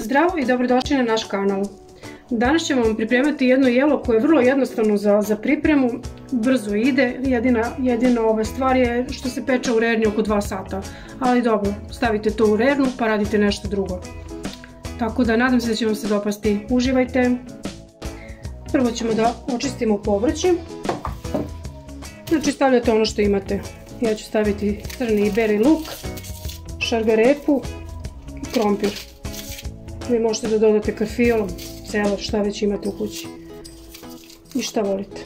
Zdravo i dobrodošli na naš kanal. Danas ćemo vam pripremati jedno jelo koje je vrlo jednostavno za pripremu, brzo ide, jedina stvar je što se peče u rerni oko 2 sata. Ali dobro, stavite to u rernu pa radite nešto drugo. Tako da nadam se da će vam se dopasti. Uživajte! Prvo ćemo da očistimo povrće. Znači stavljate ono što imate. Ja ću staviti crni i beli luk, šargarepu i krompir. Vi možete da dodate karfiol, celer, šta već imate u kući i šta volite.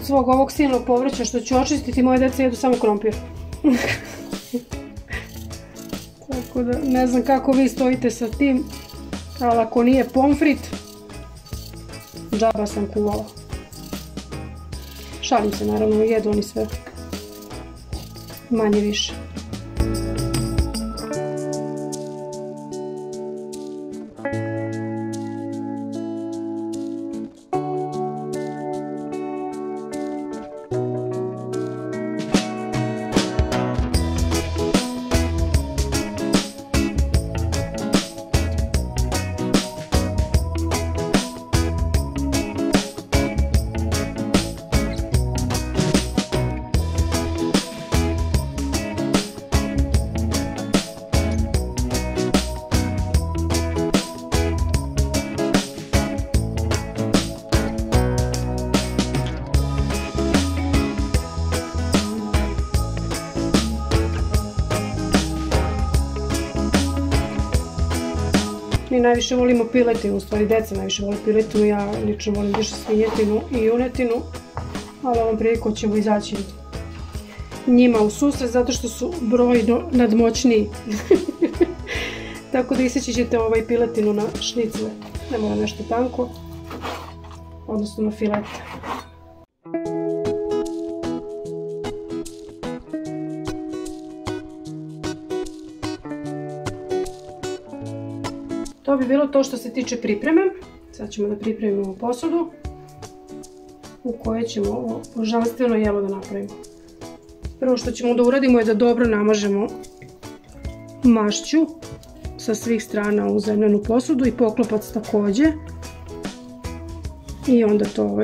Svog ovog silnog povrća što ću očistiti, moje djeca jedu samo krompir. Tako da ne znam kako vi stojite sa tim, ali ako nije pomfrit, džaba sam kuvala. Šalim se naravno, jedu oni sve manje više. Mi najviše volimo piletinu, u stvari deca najviše voli piletinu, ja lično volim više svinjetinu i junetinu, ali ovom prilikom ćemo izaći njima u susret zato što su brojno nadmoćniji. Tako da iseći ćete piletinu na šnicle, ne mora nešto tanko, odnosno na filete. To bi bilo to što se tiče pripreme. Sad ćemo da pripremimo posudu u kojoj ćemo ovo božanstveno jelo da napravimo. Prvo što ćemo da uradimo je da dobro namažemo mašću sa svih strana u zemljanu posudu i poklopac također. I onda to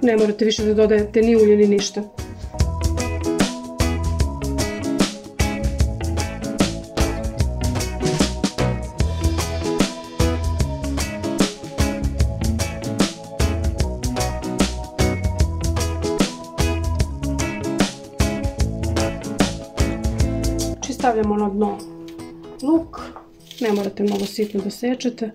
ne morate više da dodajete ni ulje ni ništa. Stavljamo na dno luk, ne morate mnogo sitno da sečete.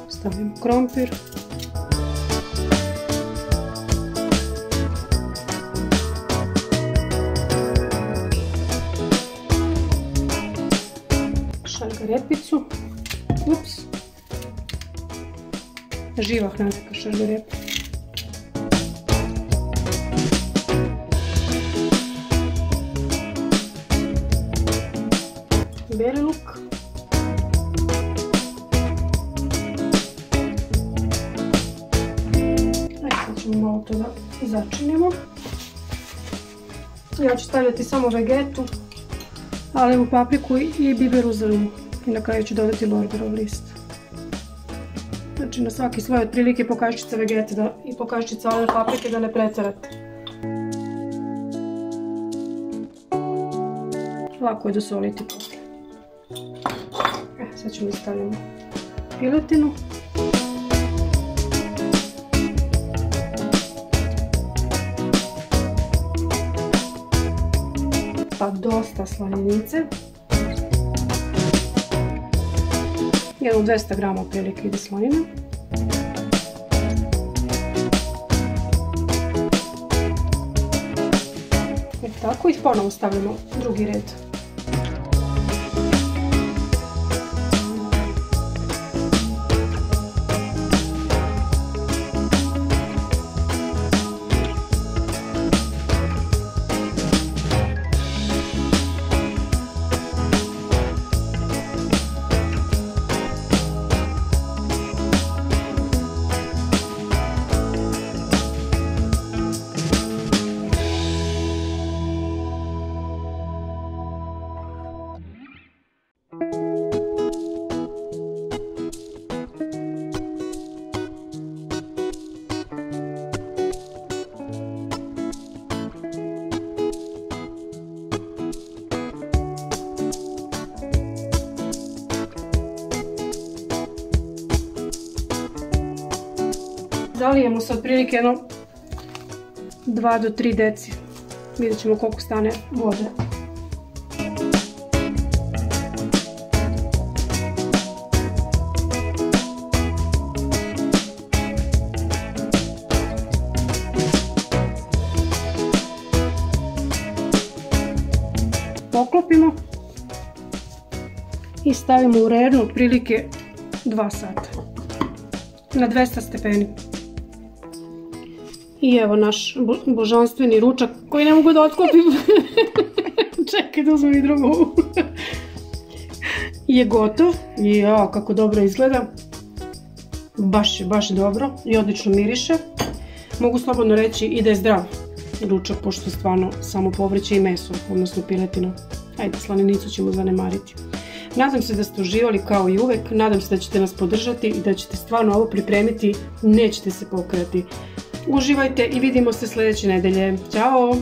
Stavljamo krompir. Šargarepicu, živahna neka šargarepa. Beli luk. Sad ćemo malo to da začinimo. Ja ću stavljati samo vegetu, alevu papriku i biber u zrnu. I na kraju ću dodati lorberov list. Znači na svaki sloj otprilike po kaščica vegete i po kaščica ove paprike da ne preterate. lako je dosoliti posle. Sad ćemo stavljati piletinu. Pa dosta slaninice. Jedno 200 grama otprilike ide slanine. I tako i ponovo stavljamo drugi red. Zalijemo se otprilike jedno 2 do 3 deci. Vidjet ćemo koliko stane vode. Poklopimo i stavimo u rernu otprilike 2 sata na 200 stepeni. I evo naš božanstveni ručak koji ne mogu da otklopim. Čekaj da uzmem i drugu. Je gotov. Jao, kako dobro izgleda. Baš dobro i odlično miriše. Mogu slobodno reći i da je zdrav ručak, pošto je stvarno samo povrće i meso, odnosno piletina. Ajde, slaninicu ćemo zanemariti. Nadam se da ste uživali kao i uvek, nadam se da ćete nas podržati i da ćete stvarno ovo pripremiti, nećete se pokrati. Uživajte i vidimo se sljedeće nedelje. Ćao!